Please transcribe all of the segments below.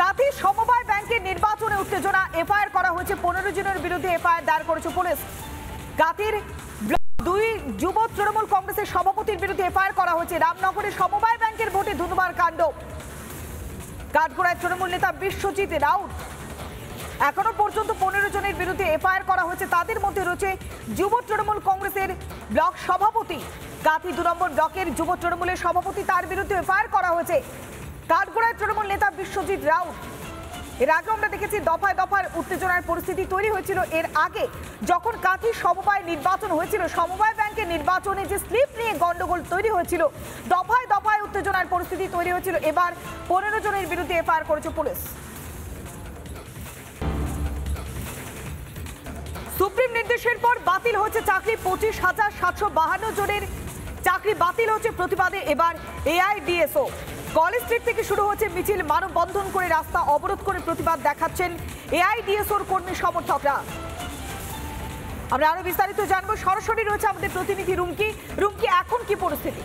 গাঁথি সমবায় ব্যাংকের নির্বাচনে উত্তেজনা, এফআইআর করা হয়েছে 15 জনের বিরুদ্ধে এফআইআর দায়ের করেছে পুলিশ। গাঁথির ব্লক 2 যুব তৃণমূল কংগ্রেসের সভাপতির বিরুদ্ধে এফআইআর করা হয়েছে। রামনগরের সমবায় ব্যাংকের ভোটে ধুন্ধুমার কাণ্ড। কাঠগড়ায় তৃণমূল নেতা বিশ্বজিৎ রাউত। এখনো পর্যন্ত 15 জনের বিরুদ্ধে এফআইআর করা হয়েছে। তাদের মধ্যে রয়েছে যুব তৃণমূল কংগ্রেসের ব্লক সভাপতি। গাঁথি 2 নম্বর ব্লকের যুব তৃণমূলের সভাপতি, তার বিরুদ্ধে এফআইআর করা হয়েছে। কাঠগড়ায় তৃণমূল নেতা বিশ্বজিৎ রাউত। এর আগে আমরা দেখেছি দফায় দফায় উত্তেজনার পরিস্থিতি তৈরি হয়েছিল। এর আগে যখন গাঁথি সমবায় নির্বাচন হয়েছিল, সমবায় ব্যাংকের নির্বাচনে যে স্লিপ নিয়ে গন্ডগোল তৈরি হয়েছিল, দফায় দফায় উত্তেজনার পরিস্থিতি তৈরি হয়েছিল। এবার 15 জনের বিরুদ্ধে এফআইআর করেছে পুলিশ। সুপ্রিম নির্দেশের পর বাতিল হয়েছে চাকরি। 25,752 জনের চাকরি বাতিল হচ্ছে প্রতিবাদে এবার এআইডিএসও। কলেজ স্ট্রিট থেকে শুরু হচ্ছে মিছিল, মানববন্ধন করে রাস্তা অবরোধ করে প্রতিবাদ দেখাচ্ছেন এআইডিএসওর কর্মী সমর্থকরা। আমরা আরো বিস্তারিত জানবো, সরাসরি রয়েছে আমাদের প্রতিনিধি রুমকি। রুমকি, এখন কি পরিস্থিতি?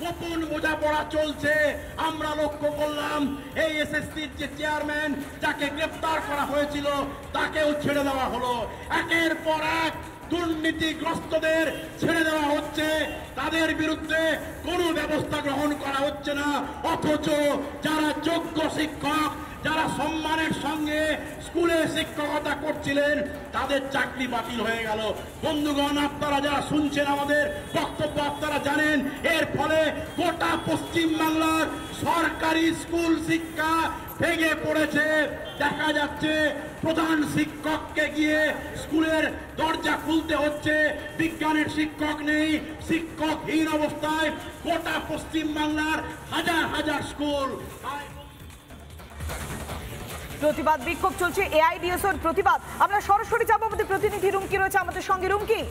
গোপন বোঝাপড়া চলছে। আমরা লক্ষ্য করলাম এই এসএসসির যে চেয়ারম্যান যাকে গ্রেফতার করা হয়েছিল তাকেও ছেড়ে দেওয়া হলো। একের পর এক দুর্নীতিগ্রস্তদের ছেড়ে দেওয়া হচ্ছে, তাদের বিরুদ্ধে কোনো ব্যবস্থা গ্রহণ করা হচ্ছে না। অথচ যারা যোগ্য শিক্ষক, যারা সম্মানের সঙ্গে স্কুলে শিক্ষকতা করছিলেন, তাদের চাকরি বাতিল হয়ে গেল। বন্ধুগণ, আপনারা যারা শুনছেন আমাদের বক্তব্য, আপনারা জানেন এর ফলে গোটা পশ্চিম বাংলার সরকারি স্কুল শিক্ষা ভেঙে পড়েছে। দেখা যাচ্ছে প্রধান শিক্ষককে গিয়ে স্কুলের দরজা খুলতে হচ্ছে। বিজ্ঞানের শিক্ষক নেই, শিক্ষকহীন অবস্থায় গোটা পশ্চিম বাংলার হাজার হাজার স্কুল। প্রতিবাদ বিক্ষোভ চলছে, এআইডিএসওর প্রতিবাদ। আমরা সরাসরি যাবো, আমাদের প্রতিনিধি রুমকি রয়েছে আমাদের সঙ্গে। রুমকি,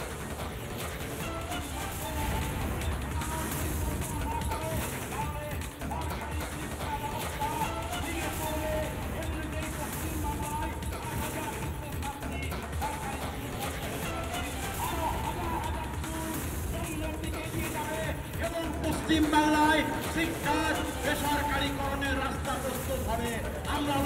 এবং পশ্চিম বাংলায় শিক্ষার বেসরকারীকরণের রাস্তা প্রস্তুত হবে। আমরা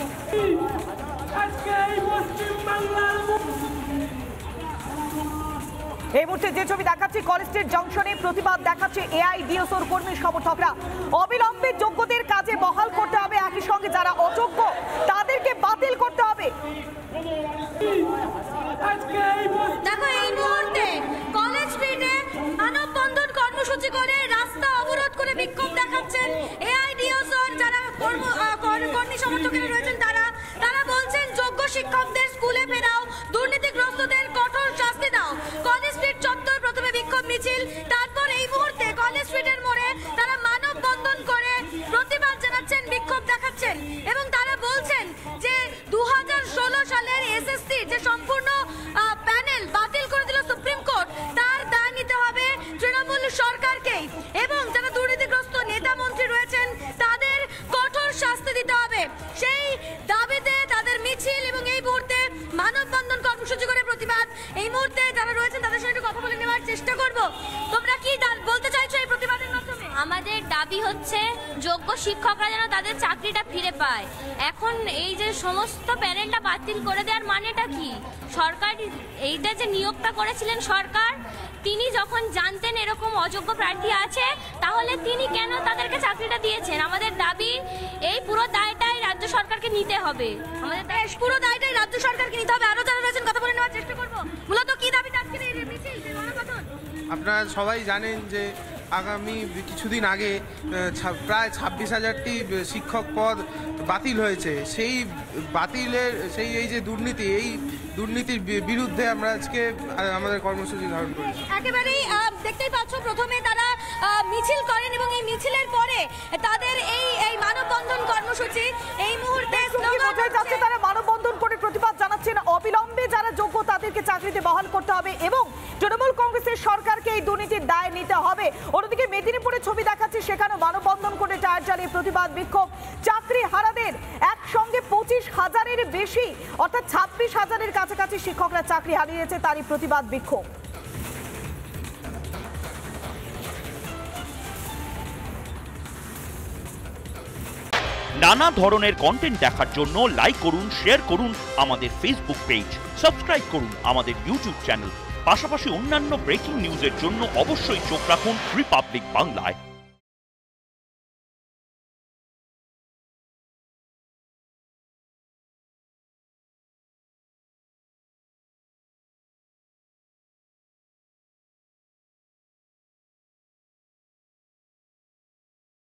এই মুহূর্তে যে ছবি দেখাচ্ছি, কলেজ স্ট্রিট জংশনে প্রতিবাদ দেখাচ্ছে এআইডিএসওর কর্মী সমর্থকরা। অবিলম্বে যোগ্যদের কাজে বহাল করতে হবে, একই সঙ্গে যারা অযোগ্য তাদেরকে বাতিল করতে হবে। দেখো, এই মুহূর্তে কলেজ স্ট্রিটে মানববন্ধন কর্মসূচি করে রাস্তা অবরোধ করে বিক্ষোভ দেখাচ্ছেন এআইডিএসওর যারা কর্মী সমর্থকেরা রয়েছেন। তারা বলছেন যোগ্য শিক্ষকদের স্কুলে ফেরাও, দুর্নীতিগ্রস্তদের কঠোর শাস্তি দাও। কলেজ স্ট্রিট চত্বর প্রথমে বিক্ষোভ মিছিল, তারপর এই মুহূর্তে কলেজ স্ট্রিটের মোড়ে তারা মানববন্ধন করে প্রতিবাদ জানাচ্ছেন, বিক্ষোভ দেখাচ্ছেন এবং তারা বলছেন যে 2016 সালের এসএসসি যে সম্পূর্ণ প্যানেল বাতিল করে দিল সুপ্রিম কোর্ট, তার দায় নিতে হবে তৃণমূল সরকারকেই এবং যারা দুর্নীতিগ্রস্ত নেতা মন্ত্রী রয়েছেন তাদের কঠোর শাস্তি দিতে হবে। সেই দাবিতে তাদের মিছিল এবং এই মুহূর্তে মানববন্ধন কর্মসূচি করে প্রতিবাদ। এই মুহূর্তে যারা রয়েছেন তাদের সঙ্গে কথা বলে নেওয়ার চেষ্টা করব। তোমরা কি বলতে চাইছো এই প্রতিবাদের মাধ্যমে? আমাদের দাবি হচ্ছে যোগ্য শিক্ষকরা যেন তাদের চাকরিটা ফিরে পায়। এখন এই যে সমস্ত প্যানেলটা বাতিল করে দেওয়ার মানেটা কি? সরকার এইটা যে নিয়োগটা করেছিলেন সরকার, তিনি যখন জানতেন এরকম অযোগ্য প্রার্থী আছে, তাহলে তিনি কেন তাদেরকে চাকরিটা দিয়েছেন? আমাদের দাবি এই পুরো দায়টাই রাজ্য সরকারকে নিতে হবে। আমাদের পুরো দায়টাই রাজ্য সরকারকে নিতে হবে। আরো যারা রয়েছেন কথা বলে নেওয়ার চেষ্টা করব। মূলত কি দাবিটা আজকের এই মিছিল? আপনারা সবাই জানেন যে আগামী কিছুদিন আগে প্রায় 26,000টি শিক্ষক পদ বাতিল হয়েছে। সেই বাতিলের এই যে দুর্নীতি, এই দুর্নীতির বিরুদ্ধে আমরা আজকে আমাদের কর্মসূচি ধারণ করেছি। একেবারেই দেখতেই পাচ্ছ, প্রথমে তারা মিছিল করেন এবং এই মিছিলের পরে তাদের এই মানববন্ধন কর্মসূচি এই মুহূর্তে তারা মানববন্ধন করে প্রতিবাদ জানাচ্ছেন। অবিলম্বে যারা যোগ্য তাদেরকে চাকরিতে বহাল করতে হবে এবং তৃণমূল কংগ্রেসের সরকারকে এই দুর্নীতির দায় নিতে হবে। অন্যদিকে মেদিনীপুরে ছবি দেখাচ্ছে, সেখানে মানববন্ধন করে টায়ার জ্বালিয়ে প্রতিবাদ বিক্ষোভ। চাকরি হারাদের একসঙ্গে 25,000-এর বেশি অর্থাৎ 26,000-এর কাছাকাছি শিক্ষকরা চাকরি হারিয়েছে, তারই প্রতিবাদ বিক্ষোভ। নানা ধরনের কন্টেন্ট দেখার জন্য লাইক করুন, শেয়ার করুন আমাদের ফেসবুক পেজ, সাবস্ক্রাইব করুন আমাদের ইউটিউব চ্যানেল। পাশাপাশি অন্যান্য ব্রেকিং নিউজের জন্য অবশ্যই চোখ রাখুন রিপাবলিক বাংলায়।